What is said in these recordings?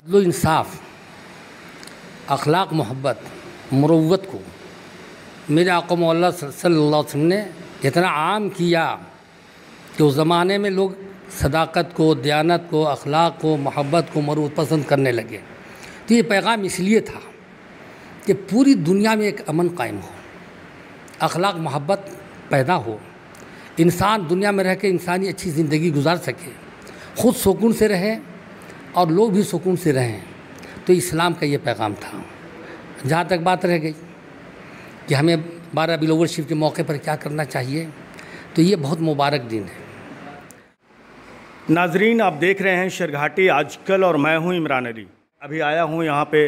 عدل و انصاف، اخلاق، محبت، مروت کو میرے آقا مولا صلی اللہ علیہ وسلم نے اتنا عام کیا کہ اس زمانے میں لوگ صداقت کو، دیانت کو، اخلاق کو، محبت کو، مروت پسند کرنے لگے۔ تو یہ پیغام اس لیے تھا کہ پوری دنیا میں ایک امن قائم ہو، اخلاق محبت پیدا ہو، انسان دنیا میں رہ کے انسانی اچھی زندگی گزار سکے، خود سکون سے رہے اور لوگ بھی سکون سے رہیں۔ تو اسلام کا یہ پیغام تھا۔ جہاں تک بات رہ گئی کہ ہمیں 12 ربیع الاول شریف کے موقع پر کیا کرنا چاہیے، تو یہ بہت مبارک دن ہے۔ ناظرین، آپ دیکھ رہے ہیں شرگھاٹی آج کل اور میں ہوں عمران علی۔ ابھی آیا ہوں یہاں پہ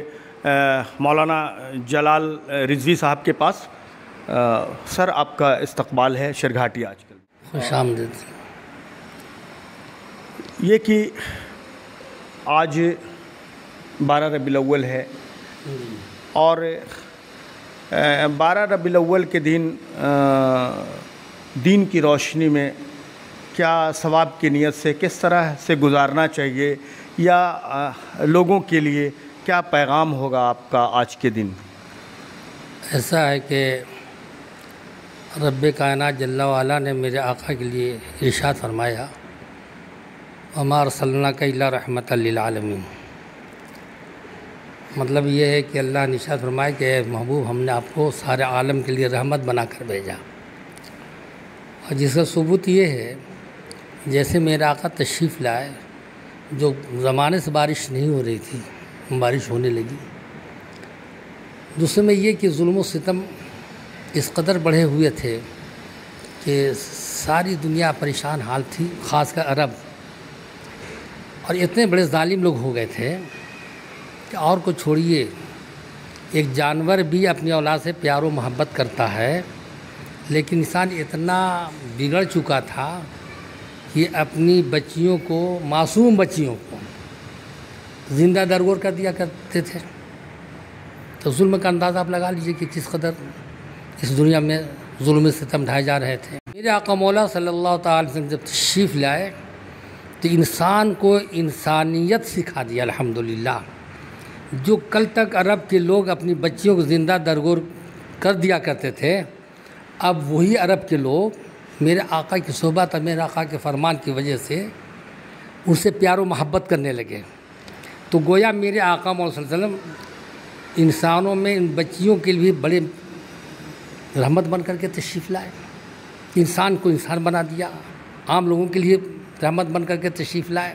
مولانا جلال رضوی صاحب کے پاس۔ سر، آپ کا استقبال ہے شرگھاٹی آج کل۔ خوش آمدید۔ یہ کہ آج 12 ربیع الاول ہے اور 12 ربیع الاول کے دن دین کی روشنی میں کیا ثواب کی نیت سے کس طرح سے گزارنا چاہیے، یا لوگوں کے لیے کیا پیغام ہوگا آپ کا آج کے دن؟ ایسا ہے کہ رب کائنات جل وعلا نے میرے آقا کے لیے ارشاد فرمایا، وما ارسلناک الا رحمۃ للعالمین۔ مطلب یہ ہے کہ اللہ نے ارشاد فرمایا کہ اے محبوب، ہم نے آپ کو سارے عالم کے لیے رحمت بنا کر بھیجا۔ اور جس کا ثبوت یہ ہے، جیسے میرا آقا تشریف لائے، جو زمانے سے بارش نہیں ہو رہی تھی، بارش ہونے لگی۔ دوسرے میں یہ کہ ظلم و ستم اس قدر بڑھے ہوئے تھے کہ ساری دنیا پریشان حال تھی، خاص کر عرب، اور اتنے بڑے ظالم لوگ ہو گئے تھے کہ اور کو چھوڑیے، ایک جانور بھی اپنی اولاد سے پیار و محبت کرتا ہے، لیکن انسان اتنا بگڑ چکا تھا کہ اپنی بچیوں کو، معصوم بچیوں کو زندہ درگور کر دیا کرتے تھے۔ تو ظلم کا اندازہ آپ لگا لیجئے کہ کس قدر اس دنیا میں ظلم ستم ڈھائے جا رہے تھے۔ میرے آقا مولا صلی اللہ تعالی وسلم جب تشریف لائے تو انسان کو انسانیت سکھا دیا الحمدللہ۔ جو کل تک عرب کے لوگ اپنی بچیوں کو زندہ درگور کر دیا کرتے تھے، اب وہی عرب کے لوگ میرے آقا کی صحبت اور میرے آقا کے فرمان کی وجہ سے ان سے پیار و محبت کرنے لگے۔ تو گویا میرے آقا مولا صلی اللہ علیہ وسلم انسانوں میں ان بچیوں کے لیے بڑے رحمت بن کر کے تشریف لائے، انسان کو انسان بنا دیا، عام لوگوں کے لیے رحمت بن کر کے تشریف لائے۔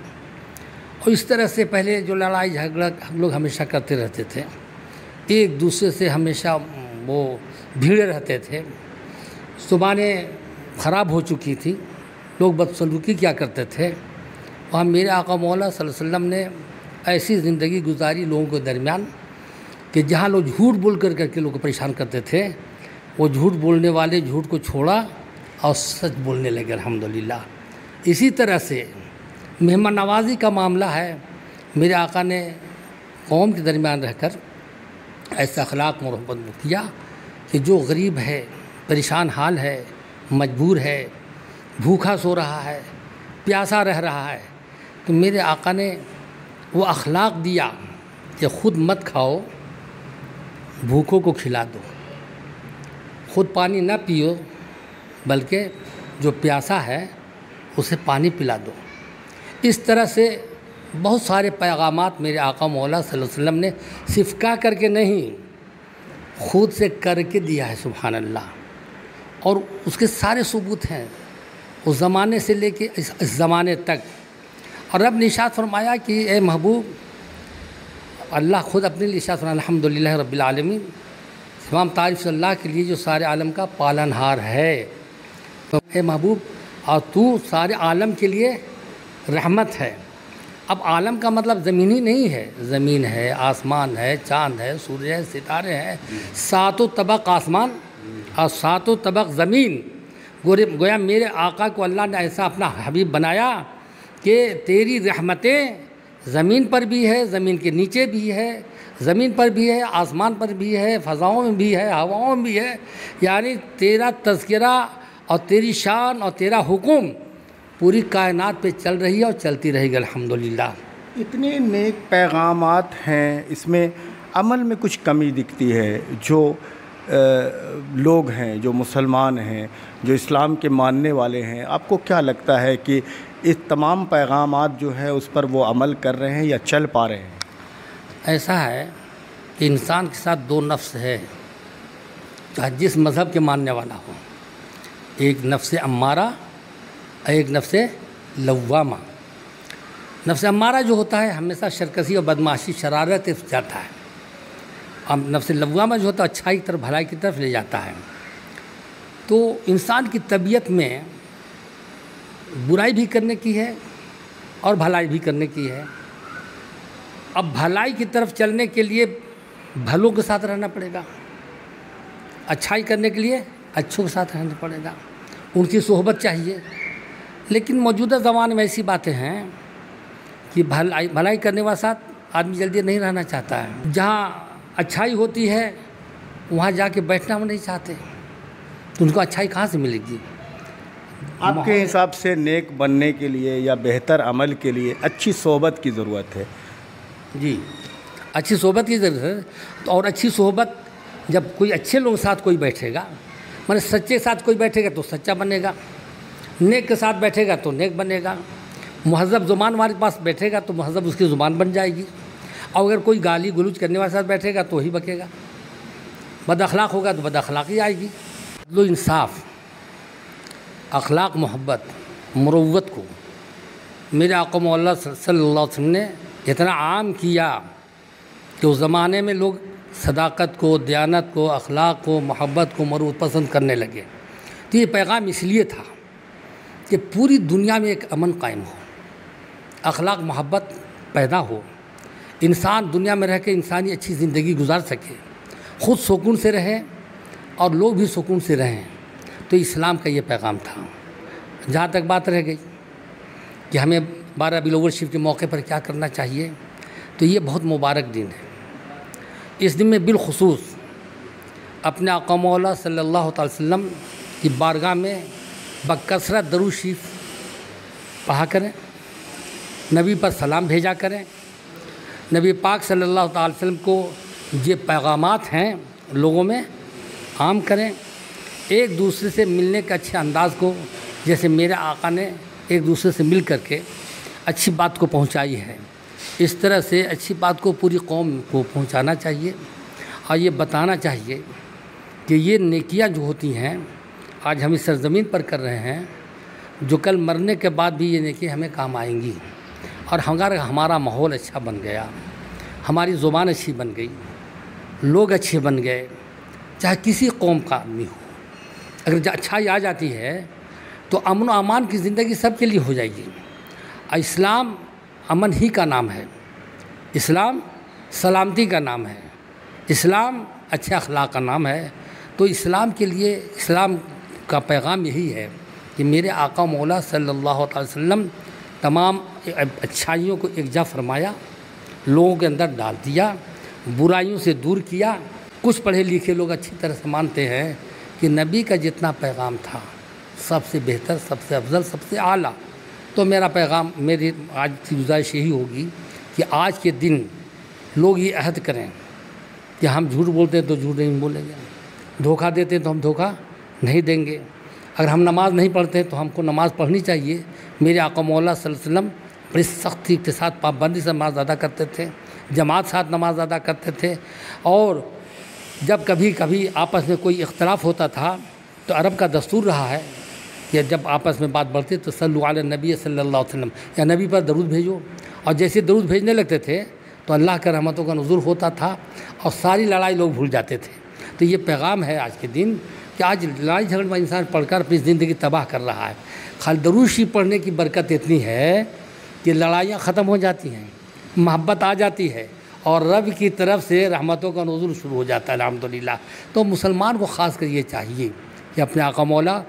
اور اس طرح سے پہلے جو لڑائی جھگڑا ہم لوگ ہمیشہ کرتے رہتے تھے، ایک دوسرے سے ہمیشہ وہ بھیڑے رہتے تھے، زبانیں خراب ہو چکی تھی، لوگ بدسلوکی کیا کرتے تھے۔ وہاں میرے آقا مولا صلی اللہ علیہ وسلم نے ایسی زندگی گزاری لوگوں کے درمیان کہ جہاں لوگ جھوٹ بول کر کے لوگ کو پریشان کرتے تھے، وہ جھوٹ بولنے والے جھوٹ کو چھوڑا اور سچ بولنے لگے الحمدللہ۔ اسی طرح سے مہمان نوازی کا معاملہ ہے، میرے آقا نے قوم کے درمیان رہ کر ایسا اخلاق محبت کیا کہ جو غریب ہے، پریشان حال ہے، مجبور ہے، بھوکا سو رہا ہے، پیاسا رہ رہا ہے، تو میرے آقا نے وہ اخلاق دیا کہ خود مت کھاؤ، بھوکوں کو کھلا دو، خود پانی نہ پیو، بلکہ جو پیاسا ہے اسے پانی پلا دو۔ اس طرح سے بہت سارے پیغامات میرے آقا مولا صلی اللہ علیہ وسلم نے صرف کہہ کر کے نہیں، خود سے کر کے دیا ہے، سبحان اللہ۔ اور اس کے سارے ثبوت ہیں اس زمانے سے لے کے اس زمانے تک۔ اور رب نے ارشاد فرمایا کہ اے محبوب، اللہ خود اپنے لیے ارشاد فرمایا، الحمدللہ رب العالمین، تمام تعریف اللہ کے لیے جو سارے عالم کا پالن ہار ہے۔ تو اے محبوب، اور تو سارے عالم کے لیے رحمت ہے۔ اب عالم کا مطلب زمینی نہیں ہے، زمین ہے، آسمان ہے، چاند ہے، سورج ہے، ستارے ہیں، ساتوں طبق آسمان اور ساتوں طبق زمین۔ گویا میرے آقا کو اللہ نے ایسا اپنا حبیب بنایا کہ تیری رحمتیں زمین پر بھی ہے، زمین کے نیچے بھی ہے، زمین پر بھی ہے، آسمان پر بھی ہے، فضاؤں میں بھی ہے، ہواؤں میں بھی ہے۔ یعنی تیرا تذکرہ اور تیری شان اور تیرا حکم پوری کائنات پہ چل رہی ہے اور چلتی رہے گی الحمدللہ۔ اتنے نیک پیغامات ہیں، اس میں عمل میں کچھ کمی دکھتی ہے. جو لوگ ہیں، جو مسلمان ہیں، جو اسلام کے ماننے والے ہیں، آپ کو کیا لگتا ہے کہ اس تمام پیغامات جو ہے اس پر وہ عمل کر رہے ہیں یا چل پا رہے ہیں؟ ایسا ہے کہ انسان کے ساتھ دو نفس ہے، چاہے جس مذہب کے ماننے والا ہو. ایک نفس امارہ، ایک نفس لوامہ. نفس امارہ جو ہوتا ہے ہمیشہ شرکسی اور بدمعاشی شرارت جاتا ہے، اور نفس لوامہ جو ہوتا ہے اچھائی کی طرف، بھلائی کی طرف لے جاتا ہے. تو انسان کی طبیعت میں برائی بھی کرنے کی ہے اور بھلائی بھی کرنے کی ہے. اب بھلائی کی طرف چلنے کے لیے بھلوں کے ساتھ رہنا پڑے گا، اچھائی کرنے کے لیے اچھوں کے ساتھ رہنا پڑے گا، ان کی صحبت چاہیے. لیکن موجودہ زمانے میں ایسی باتیں ہیں کہ بھلائی کرنے والے ساتھ آدمی جلدی نہیں رہنا چاہتا ہے. جہاں اچھائی ہوتی ہے وہاں جا کے بیٹھنا وہ نہیں چاہتے، تو ان کو اچھائی کہاں سے ملے گی؟ آپ کے حساب سے نیک بننے کے لیے یا بہتر عمل کے لیے اچھی صحبت کی ضرورت ہے. جی، اچھی صحبت کی ضرورت ہے. اور اچھی صحبت جب کوئی اچھے لوگوں کے ساتھ کوئی بیٹھے گا، مطلب سچے کے ساتھ کوئی بیٹھے گا تو سچا بنے گا، نیک کے ساتھ بیٹھے گا تو نیک بنے گا. مہذب زبان والے کے پاس بیٹھے گا تو مہذب اس کی زبان بن جائے گی. اور اگر کوئی گالی گلوچ کرنے والے ساتھ بیٹھے گا تو وہی بکے گا. بد اخلاق ہوگا تو بد اخلاقی آئے گی. عدل و انصاف، اخلاق، محبت، مروت کو میرے آقا مولا صلی اللہ علیہ وسلم نے اتنا عام کیا کہ اس زمانے میں لوگ صداقت کو، دیانت کو، اخلاق کو، محبت کو، مروت پسند کرنے لگے. تو یہ پیغام اس لیے تھا کہ پوری دنیا میں ایک امن قائم ہو، اخلاق محبت پیدا ہو، انسان دنیا میں رہ کے انسانی اچھی زندگی گزار سکے، خود سکون سے رہے اور لوگ بھی سکون سے رہیں. تو اسلام کا یہ پیغام تھا. جہاں تک بات رہ گئی کہ ہمیں 12 ربیع الاول شریف کے موقع پر کیا کرنا چاہیے، تو یہ بہت مبارک دن ہے. اس دن میں بالخصوص اپنے آقا مولا صلی اللہ تعالی وسلم کی بارگاہ میں بکثرت درود شریف پڑھا کریں، نبی پر سلام بھیجا کریں. نبی پاک صلی اللہ تعالی وسلم کو یہ پیغامات ہیں لوگوں میں عام کریں. ایک دوسرے سے ملنے کے اچھے انداز کو، جیسے میرے آقا نے ایک دوسرے سے مل کر کے اچھی بات کو پہنچائی ہے، اس طرح سے اچھی بات کو پوری قوم کو پہنچانا چاہیے. اور یہ بتانا چاہیے کہ یہ نیکیاں جو ہوتی ہیں آج ہم اس سرزمین پر کر رہے ہیں، جو کل مرنے کے بعد بھی یہ نیکیاں ہمیں کام آئیں گی. اور ہمارا ماحول اچھا بن گیا، ہماری زبان اچھی بن گئی، لوگ اچھے بن گئے، چاہے کسی قوم کا آدمی ہو، اگر اچھائی آ جاتی ہے تو امن و امان کی زندگی سب کے لیے ہو جائے گی. اسلام امن ہی کا نام ہے، اسلام سلامتی کا نام ہے، اسلام اچھے اخلاق کا نام ہے. تو اسلام کے لیے، اسلام کا پیغام یہی ہے کہ میرے آقا مولا صلی اللہ علیہ وسلم تمام اچھائیوں کو یکجا فرمایا، لوگوں کے اندر ڈال دیا، برائیوں سے دور کیا. کچھ پڑھے لکھے لوگ اچھی طرح سے مانتے ہیں کہ نبی کا جتنا پیغام تھا سب سے بہتر، سب سے افضل، سب سے اعلیٰ. تو میرا پیغام، میری آج کی گزارش یہی ہوگی کہ آج کے دن لوگ یہ عہد کریں کہ ہم جھوٹ بولتے ہیں تو جھوٹ نہیں بولیں گے، دھوکہ دیتے ہیں تو ہم دھوکہ نہیں دیں گے. اگر ہم نماز نہیں پڑھتے تو ہم کو نماز پڑھنی چاہیے. میرے آقا مولا صلی اللہ علیہ وسلم بڑی سختی کے ساتھ پابندی سے نماز ادا کرتے تھے، جماعت ساتھ نماز ادا کرتے تھے. اور جب کبھی کبھی آپس میں کوئی اختلاف ہوتا تھا تو عرب کا دستور رہا ہے کہ جب آپس میں بات بڑھتی تو صلو علی النبی صلی اللہ علیہ وسلم، یا نبی پر درود بھیجو. اور جیسے درود بھیجنے لگتے تھے تو اللہ کا رحمتوں کا نزول ہوتا تھا اور ساری لڑائی لوگ بھول جاتے تھے. تو یہ پیغام ہے آج کے دن کہ آج لڑائی جھگڑ میں انسان پڑھ کر اپنی زندگی تباہ کر رہا ہے. خالی درود شریف پڑھنے کی برکت اتنی ہے کہ لڑائیاں ختم ہو جاتی ہیں، محبت آ جاتی ہے اور رب کی طرف سے رحمتوں کا نزول شروع ہو جاتا ہے الحمدللہ. تو مسلمان کو خاص کر یہ چاہیے کہ اپنے آقا مولا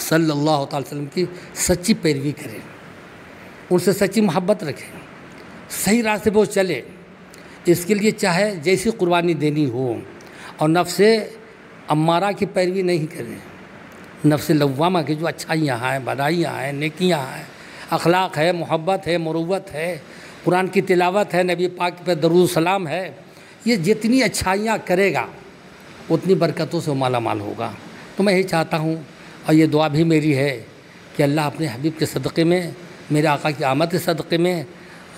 صلی اللہ تعالی وسلم کی سچی پیروی کریں، ان سے سچی محبت رکھیں، صحیح راستے پہ وہ چلے. اس کے لیے چاہے جیسی قربانی دینی ہو، اور نفس امارہ کی پیروی نہیں کریں، نفس لوامہ کی جو اچھائیاں ہیں، بھلائیاں ہیں، نیکیاں ہیں، اخلاق ہے، محبت ہے، مروت ہے، قرآن کی تلاوت ہے، نبی پاک پہ درود و سلام ہے، یہ جتنی اچھائیاں کرے گا اتنی برکتوں سے مالا مال ہوگا۔ تو میں یہی چاہتا ہوں، اور یہ دعا بھی میری ہے کہ اللہ اپنے حبیب کے صدقے میں، میرے آقا کی آمد کے صدقے میں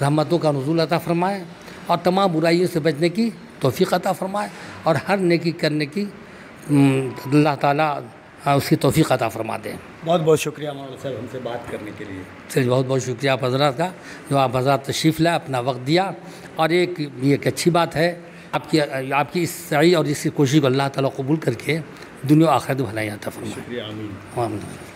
رحمتوں کا نزول عطا فرمائے، اور تمام برائیوں سے بچنے کی توفیق عطا فرمائے، اور ہر نیکی کرنے کی اللہ تعالیٰ اس کی توفیق عطا فرما دیں۔ بہت بہت شکریہ مولانا صاحب ہم سے بات کرنے کے لیے۔ چلیے، بہت بہت شکریہ آپ حضرات کا، جو آپ حضرات تشریف لائے، اپنا وقت دیا، اور یہ ایک اچھی بات ہے آپ کی اس سعی اور اس کی کوشش کو اللہ تعالیٰ قبول کر کے دنیا و آخرت بھلائی عطا فرمائے۔ شکریہ، آمین۔ آمین۔